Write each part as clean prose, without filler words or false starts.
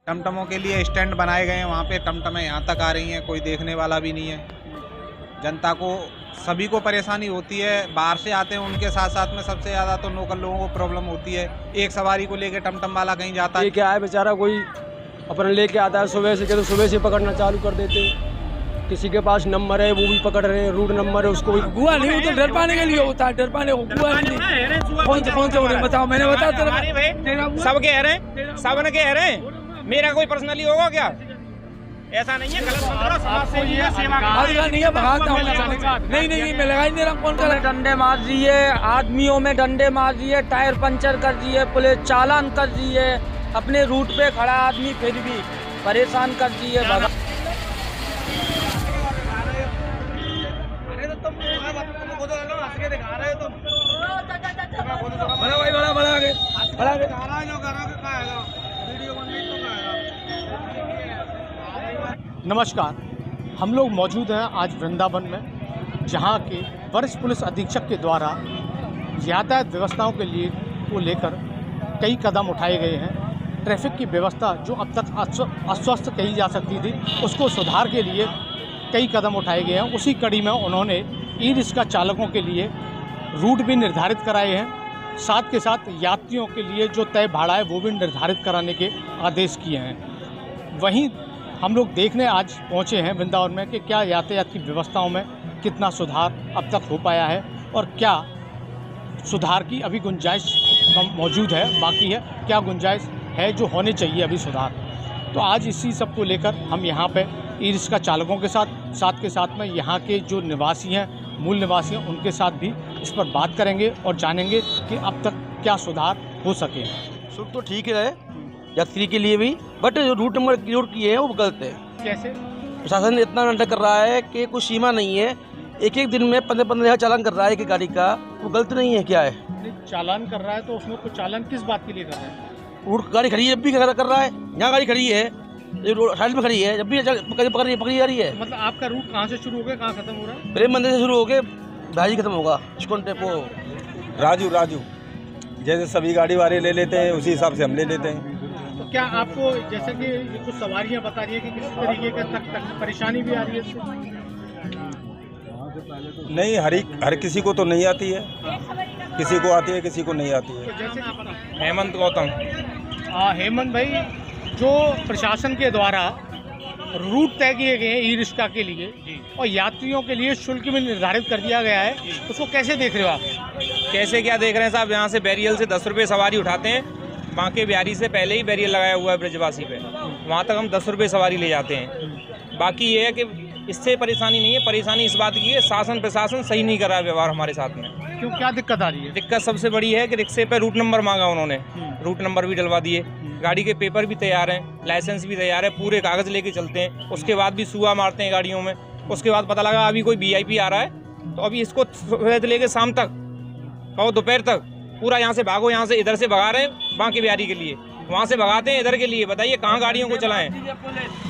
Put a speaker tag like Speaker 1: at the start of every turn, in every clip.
Speaker 1: टमटमों के लिए स्टैंड बनाए गए हैं, वहाँ पे टमटमें यहाँ तक आ रही हैं, कोई देखने वाला भी नहीं है। जनता को सभी को परेशानी होती है, बाहर से आते हैं उनके साथ साथ में सबसे ज़्यादा तो लोकल लोगों को प्रॉब्लम होती है। एक सवारी को लेकर टमटम वाला कहीं जाता है,
Speaker 2: ये क्या है बेचारा, कोई अपना लेके आता है सुबह से, तो सुबह से पकड़ना चालू कर देते हैं। किसी के पास नंबर है वो भी पकड़ रहे हैं, रूट नंबर है उसको भी
Speaker 3: गुआ नहीं होता, डर पाने के लिए होता है, डर पाने को गुआ नहीं। कौन से उन्हें बताओ, मैंने बताया तेरा
Speaker 4: सब कह रहे हैं, सब ने कह रहे हैं, मेरा कोई पर्सनली होगा क्या? ऐसा नहीं है, गलत समझ समाज से ये सेवा
Speaker 3: नहीं है, भगाता हूँ नहीं मैं लगा ही नहीं रहा। कौन सा
Speaker 5: डंडे मार दिए, आदमियों में डंडे मार दिए, टायर पंचर कर दिए, पुलिस चालान कर दिए, अपने रूट पे खड़ा आदमी फिर भी परेशान कर दिए।
Speaker 6: नमस्कार, हम लोग मौजूद हैं आज वृंदावन में, जहां के वरिष्ठ पुलिस अधीक्षक के द्वारा यातायात व्यवस्थाओं के लिए को लेकर कई कदम उठाए गए हैं। ट्रैफिक की व्यवस्था जो अब तक अस्वस्थ कही जा सकती थी, उसको सुधार के लिए कई कदम उठाए गए हैं। उसी कड़ी में उन्होंने ई रिक्शा चालकों के लिए रूट भी निर्धारित कराए हैं, साथ के साथ यात्रियों के लिए जो तय भाड़ा है वो भी निर्धारित कराने के आदेश किए हैं। वहीं हम लोग देखने आज पहुंचे हैं वृंदावन में कि क्या यातायात की व्यवस्थाओं में कितना सुधार अब तक हो पाया है और क्या सुधार की अभी गुंजाइश मौजूद है, बाकी है, क्या गुंजाइश है जो होने चाहिए अभी सुधार। तो आज इसी सब को लेकर हम यहाँ पे ई रिक्शा चालकों के साथ के साथ में यहाँ के जो निवासी हैं, मूल निवासी हैं, उनके साथ भी इस पर बात करेंगे और जानेंगे कि अब तक क्या सुधार हो सके।
Speaker 2: सुख तो ठीक है यात्री के लिए भी, बट जो रूट नंबर क्लियर किए हैं वो गलत है।
Speaker 6: कैसे?
Speaker 2: प्रशासन इतना नाटक कर रहा है कि कोई सीमा नहीं है, एक दिन में 15,000 चालान कर रहा है एक गाड़ी का, वो गलत नहीं है क्या है?
Speaker 6: चालान कर रहा है तो उसमें कुछ चालान किस बात के लिए कर रहा है?
Speaker 2: रूट गाड़ी खड़ी है जब भी कर रहा है, यहाँ गाड़ी खड़ी है साइड में खड़ी है, जब भी पकड़ी जा रही है।
Speaker 6: मतलब आपका रूट कहाँ से शुरू हो गया, कहाँ खत्म हो रहा है?
Speaker 2: प्रेम मंदिर से शुरू होके भाजी खत्म होगा वो
Speaker 7: राजू जैसे सभी गाड़ी वाले ले लेते हैं उसी हिसाब से हम ले लेते हैं।
Speaker 6: तो क्या आपको जैसे कि कुछ सवारियां बता रही है कि किसी तरीके का तक परेशानी भी आ रही है इससे?
Speaker 7: नहीं, हर किसी को तो नहीं आती है, किसी को आती है किसी को नहीं आती है।
Speaker 6: तो जैसे
Speaker 4: हेमंत गौतम।
Speaker 6: हेमंत भाई, जो प्रशासन के द्वारा रूट तय किए गए हैं ई रिक्शा के लिए और यात्रियों के लिए शुल्क भी निर्धारित कर दिया गया है, उसको कैसे देख रहे हो आप?
Speaker 4: कैसे क्या देख रहे हैं साहब? यहाँ से बैरियल से 10 रुपये सवारी उठाते हैं, बांके बिहारी से पहले ही बैरियल लगाया हुआ है ब्रजवासी पे, वहाँ तक हम 10 रुपये सवारी ले जाते हैं। बाकी ये है कि इससे परेशानी नहीं है, परेशानी इस बात की है शासन प्रशासन सही नहीं कर रहा है व्यवहार हमारे साथ में।
Speaker 6: क्यों, क्या दिक्कत आ रही है?
Speaker 4: दिक्कत सबसे बड़ी है कि रिक्शे पे रूट नंबर मांगा उन्होंने, रूट नंबर भी डलवा दिए, गाड़ी के पेपर भी तैयार हैं, लाइसेंस भी तैयार है, पूरे कागज लेके चलते हैं, उसके बाद भी सुआ मारते हैं गाड़ियों में। उसके बाद पता लगा अभी कोई VIP आ रहा है तो अभी इसको सुबह से लेके शाम तक कहो दोपहर तक पूरा यहाँ से भागो, यहाँ से इधर से भगा रहे हैं बांके बिहारी के लिए, वहाँ से भगाते हैं इधर के लिए। बताइए कहाँ गाड़ियों को चलाएं?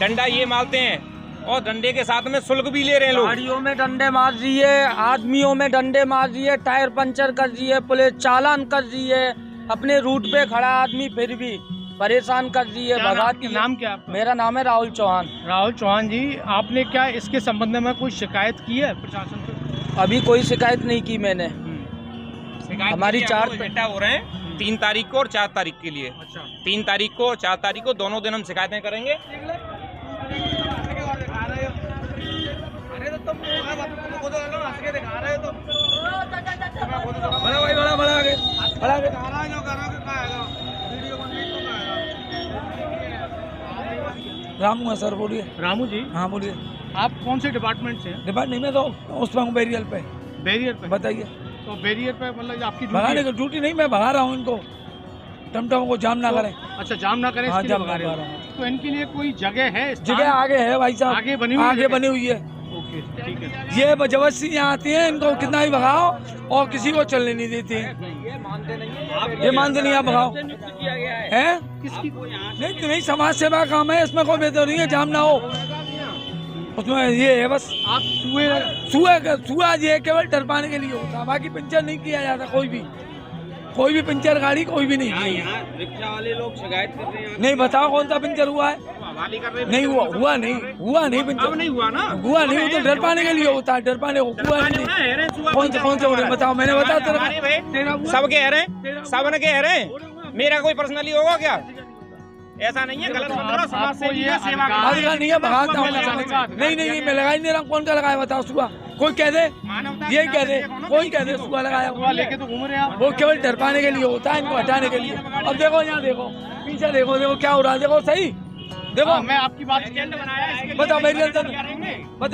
Speaker 4: डंडा ये मारते हैं और डंडे के साथ में शुल्क भी ले रहे हैं लोग।
Speaker 5: गाड़ियों में डंडे मार दिए, आदमियों में डंडे मार दिए, टायर पंचर कर दिए, पुलिस चालान कर दिए, अपने रूट पे खड़ा आदमी फिर भी परेशान कर दिए, भगा दिए।
Speaker 6: नाम क्या आपका?
Speaker 5: मेरा नाम है राहुल चौहान।
Speaker 6: राहुल चौहान जी, आपने क्या इसके संबंध में कोई शिकायत की है प्रशासन को?
Speaker 5: अभी कोई शिकायत नहीं की मैंने। हमारी 4
Speaker 4: बेटा हो रहे हैं 3 तारीख को और 4 तारीख के लिए।
Speaker 6: अच्छा,
Speaker 4: 3 तारीख को और 4 तारीख को दोनों दिन हम शिकायतें करेंगे।
Speaker 3: रामू है सर, बोलिए।
Speaker 6: रामू जी,
Speaker 3: हाँ बोलिए।
Speaker 6: आप कौन से डिपार्टमेंट से हैं?
Speaker 3: डिपार्ट नहीं, मैं तो उस पर हूँ बैरियल पे।
Speaker 6: बैरियर पे?
Speaker 3: बताइए।
Speaker 6: तो बैरियर पे मतलब आपकी
Speaker 3: भगाने
Speaker 6: ड्यूटी
Speaker 3: की ड्यूटी नहीं, मैं भगा रहा हूँ इनको, टमटम को जाम ना करें।
Speaker 6: अच्छा, जाम ना करें
Speaker 3: हाँ,
Speaker 6: इसके लिए
Speaker 3: जाम
Speaker 6: भगा रहे
Speaker 3: ना
Speaker 6: हो।
Speaker 3: करें।
Speaker 6: तो इनके लिए कोई जगह है?
Speaker 3: जगह आगे है भाई साहब,
Speaker 6: आगे बनी हुई है
Speaker 3: आगे
Speaker 6: जगह?
Speaker 3: बनी हुई है।
Speaker 6: ओके, ठीक है।
Speaker 3: ये जबरदस्ती यहाँ आती है, इनको कितना ही भगाओ और किसी को चलने नहीं देती है। ये मानते नहीं, आप भगाओ है
Speaker 6: किसकी?
Speaker 3: नहीं तो नहीं, समाज सेवा काम है, इसमें कोई बेहतर नहीं है, जाम ना हो उसमें। ये है बस,
Speaker 6: आप
Speaker 3: सुआ ये केवल डर पाने के लिए होता है, बाकी पंचर नहीं किया जाता कोई भी। कोई भी पंचर गाड़ी कोई भी नहीं की है।
Speaker 4: रिक्शा वाले लोग शिकायत कर रहे हैं।
Speaker 3: नहीं बताओ कौन सा पंचर हुआ है? नहीं हुआ नहीं पंचर
Speaker 4: नहीं हुआ ना,
Speaker 3: हुआ नहीं, वो तो डर पाने के लिए होता है, डर पाने को हुआ नहीं। कौन से हो रहे बताओ, मैंने बताया तेरा
Speaker 4: सब कह रहे हैं, सब ने कह रहे हैं, मेरा कोई पर्सनली होगा क्या? ऐसा नहीं है, गलत मत करो, समाज से ये सेवा
Speaker 3: अधिकार नहीं है, भगाता हूँ। नहीं मैं लगा ही नहीं रहा। कौन सा लगाया बताओ? सुबह कोई कह दे, ये कह दे, कोई कह दे सुबह लगाया हुआ
Speaker 6: लेके तो घूम रहे हैं।
Speaker 3: वो केवल डर पाने के लिए होता है, इनको हटाने के लिए। अब देखो यहाँ देखो, पीछे देखो क्या हो रहा है, देखो सही देखो।
Speaker 6: मैं आपकी बात
Speaker 3: बताओ मेरी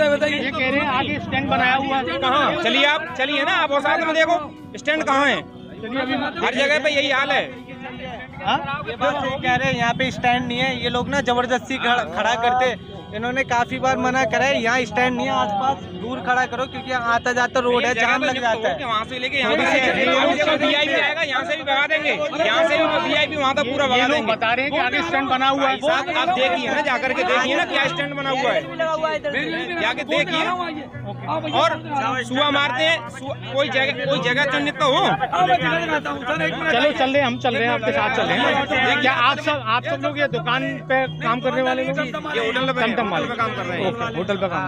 Speaker 3: बताइए।
Speaker 6: ये कह रहे हैं आगे स्टैंड बनाया हुआ है।
Speaker 4: कहाँ? चलिए आप चलिए ना, आप और साथ में देखो स्टैंड कहाँ है। हर जगह पे यही हाल है।
Speaker 8: ये बात सही कह रहे हैं, यहाँ पे स्टैंड नहीं है। ये लोग ना जबरदस्ती खड़ा करते, इन्होंने काफी बार मना करा है, यहाँ स्टैंड नहीं है, आसपास दूर खड़ा करो क्योंकि यहाँ आता जाता रोड है, जाम लग जाता है।
Speaker 4: वहाँ से लेके यहाँ VIP आएगा, यहाँ से भी भगा देंगे, यहाँ से भी VIP वहाँ तक पूरा भगा देंगे।
Speaker 6: बता रहे हैं कि आगे स्टैंड बना हुआ है।
Speaker 4: आप देखिए ना, जाकर के देखिए ना क्या स्टैंड बना हुआ है, जाके देखिए। और सुआ मारते हैं, कोई जगह चिन्हित तो हो।
Speaker 6: चलो चल रहे, हम चल रहे हैं, आपके साथ चल रहे हैं। क्या आप सब लोग ये दुकान पे काम करने वाले लोग?
Speaker 4: ये होटल पे काम कर रहे हैं।
Speaker 6: होटल पे काम।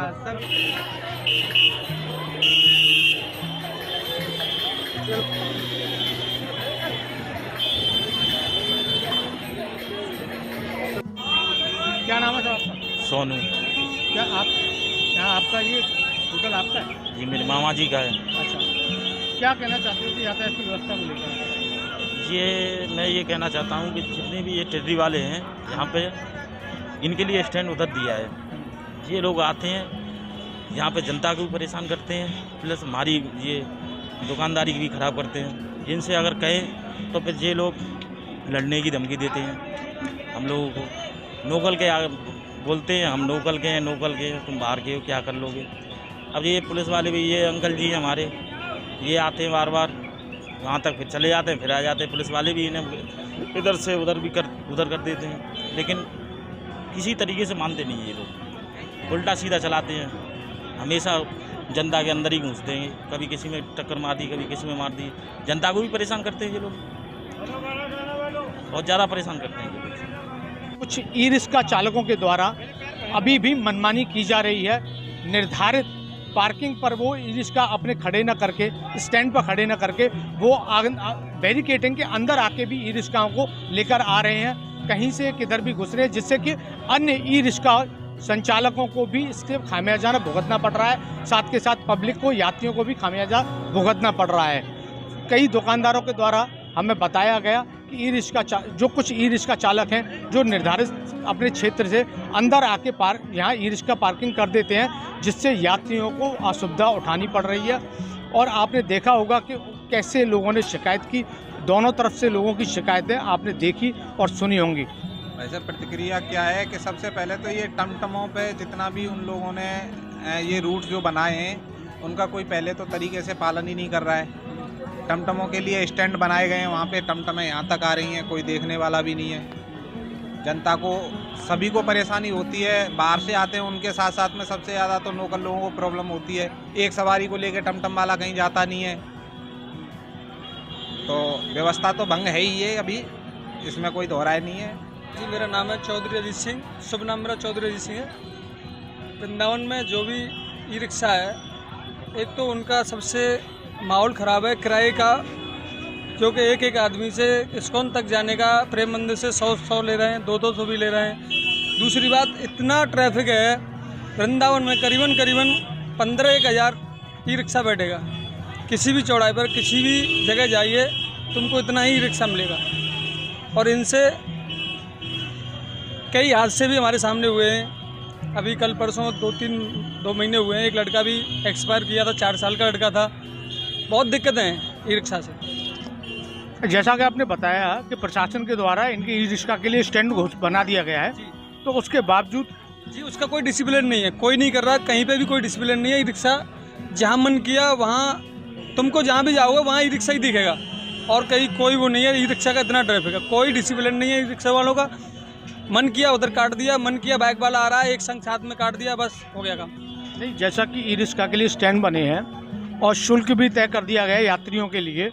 Speaker 6: क्या नाम है साहब आपका?
Speaker 9: सोनू।
Speaker 6: क्या आप यहाँ आपका ये होटल आपका है?
Speaker 9: जी मेरे मामा जी का है।
Speaker 6: अच्छा, क्या कहना चाहते हो कि यातायात की व्यवस्था को लेकर?
Speaker 9: मैं ये कहना चाहता हूँ कि जितने भी ये टेररी वाले हैं यहाँ पे, इनके लिए स्टैंड उधर दिया है। ये लोग आते हैं यहाँ पे, जनता को भी परेशान करते हैं, प्लस हमारी ये दुकानदारी भी ख़राब करते हैं। इनसे अगर कहें तो फिर ये लोग लड़ने की धमकी देते हैं हम लोगों को। नोकल के बोलते हैं, हम नोकल के हैं, तुम बाहर के हो, क्या कर लोगे। अब ये पुलिस वाले भी, ये अंकल जी हमारे, ये आते हैं बार बार वहाँ तक, फिर चले जाते हैं, फिर आ जाते हैं। पुलिस वाले भी इन्हें इधर से उधर कर देते हैं, लेकिन किसी तरीके से मानते नहीं ये लोग, उल्टा सीधा चलाते हैं। हमेशा जनता के अंदर ही घुसते हैं, कभी किसी में टक्कर मार दी, कभी किसी में मार दी। जनता को भी परेशान करते हैं ये लोग, बहुत ज़्यादा परेशान करते हैं ये लोग।
Speaker 6: कुछ ई रिक्शा चालकों के द्वारा अभी भी मनमानी की जा रही है। निर्धारित पार्किंग पर वो ई रिक्शा अपने खड़े न करके, स्टैंड पर खड़े न करके, वो बैरिकेडिंग के अंदर आके भी ई रिक्शाओं को लेकर आ रहे हैं, कहीं से किधर भी घुस रहे हैं, जिससे कि अन्य ई रिक्शा संचालकों को भी इसके खामियाजा भुगतना पड़ रहा है। साथ के साथ पब्लिक को, यात्रियों को भी खामियाजा भुगतना पड़ रहा है। कई दुकानदारों के द्वारा हमें बताया गया कि जो कुछ ई रिक्शा चालक हैं, जो निर्धारित अपने क्षेत्र से अंदर आके यहाँ ई रिक्शा पार्किंग कर देते हैं, जिससे यात्रियों को असुविधा उठानी पड़ रही है। और आपने देखा होगा कि कैसे लोगों ने शिकायत की, दोनों तरफ से लोगों की शिकायतें आपने देखी और सुनी होंगी।
Speaker 1: वैसे प्रतिक्रिया क्या है कि सबसे पहले तो ये टमटमों पे जितना भी उन लोगों ने ये रूट जो बनाए हैं, उनका कोई पहले तो तरीके से पालन ही नहीं कर रहा है। टमटमों के लिए स्टैंड बनाए गए हैं, वहाँ पे टमटमें यहाँ तक आ रही हैं, कोई देखने वाला भी नहीं है। जनता को, सभी को परेशानी होती है, बाहर से आते हैं, उनके साथ साथ में सबसे ज़्यादा तो लोकल लोगों को प्रॉब्लम होती है। एक सवारी को लेकर टमटम वाला कहीं जाता नहीं है, तो व्यवस्था तो भंग है ही ये, अभी इसमें कोई दोहराए नहीं है।
Speaker 10: जी मेरा नाम है चौधरी अजीत सिंह, शुभ नाम मेरा चौधरी अजीत सिंह है। वृंदावन में जो भी ई रिक्शा है, एक तो उनका सबसे माहौल ख़राब है किराए का, क्योंकि एक आदमी से इस्कॉन तक जाने का प्रेम मंदिर से 100 ले रहे हैं, 200 भी ले रहे हैं। दूसरी बात, इतना ट्रैफिक है वृंदावन में, करीबन 15,000 ई रिक्शा बैठेगा। किसी भी चौड़ाई पर, किसी भी जगह जाइए, तुमको इतना ही रिक्शा मिलेगा। और इनसे कई हादसे भी हमारे सामने हुए हैं। अभी कल परसों 2 महीने हुए हैं, एक लड़का भी एक्सपायर किया था, 4 साल का लड़का था। बहुत दिक्कतें हैं ई रिक्शा से।
Speaker 6: जैसा कि आपने बताया कि प्रशासन के द्वारा इनके ई रिक्शा के लिए स्टैंड बना दिया गया है, तो उसके बावजूद
Speaker 10: जी उसका कोई डिसिप्लिन नहीं है, कोई नहीं कर रहा, कहीं पे भी कोई डिसिप्लिन नहीं है। ई रिक्शा जहाँ मन किया वहाँ, तुमको जहाँ भी जाओगे वहाँ ई रिक्शा ही दिखेगा, और कहीं कोई वो नहीं है। ई रिक्शा का इतना ट्रैफिक है, कोई डिसिप्लिन नहीं है ई रिक्शा वालों का। मन किया उधर काट दिया, मन किया बाइक वाला आ रहा है, एक संग साथ में काट दिया, बस हो गया काम।
Speaker 6: नहीं, जैसा कि ई रिक्शा के लिए स्टैंड बने हैं और शुल्क भी तय कर दिया गया है यात्रियों के लिए,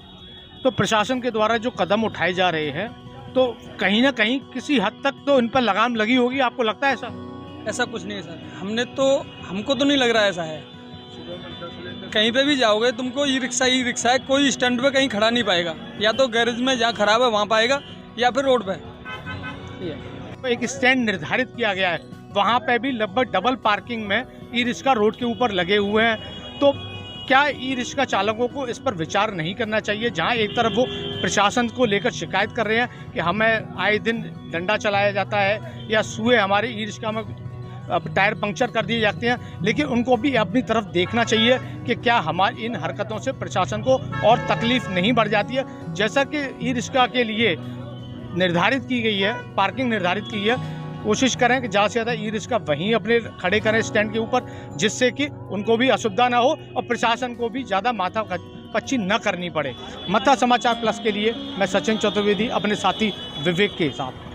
Speaker 6: तो प्रशासन के द्वारा जो कदम उठाए जा रहे हैं तो कहीं ना कहीं किसी हद तक तो इन पर लगाम लगी होगी, आपको लगता है ऐसा?
Speaker 10: ऐसा कुछ नहीं है सर, हमको तो नहीं लग रहा ऐसा है। कहीं पे भी जाओगे तुमको ई रिक्शा है, कोई स्टैंड पे कहीं खड़ा नहीं पाएगा, या तो गैरेज में जहाँ खराब है वहाँ पाएगा या फिर रोड पे।
Speaker 6: तो एक स्टैंड निर्धारित किया गया है, वहाँ पे भी लगभग डबल पार्किंग में ई रिक्शा रोड के ऊपर लगे हुए हैं। तो क्या ई रिक्शा चालकों को इस पर विचार नहीं करना चाहिए? जहाँ एक तरफ वो प्रशासन को लेकर शिकायत कर रहे हैं कि हमें आए दिन डंडा चलाया जाता है या सुए हमारे ई रिक्शा में टायर पंक्चर कर दिए जाते हैं, लेकिन उनको भी अपनी तरफ देखना चाहिए कि क्या हमारी इन हरकतों से प्रशासन को और तकलीफ नहीं बढ़ जाती है। जैसा कि ई रिक्शा के लिए निर्धारित की गई है, पार्किंग निर्धारित की है, कोशिश करें कि ज़्यादा से ज़्यादा ई रिक्शा वहीं अपने खड़े करें स्टैंड के ऊपर, जिससे कि उनको भी असुविधा ना हो और प्रशासन को भी ज़्यादा माथा पच्ची न करनी पड़े। मत्ता समाचार प्लस के लिए मैं सचिन चतुर्वेदी अपने साथी विवेक के साथ।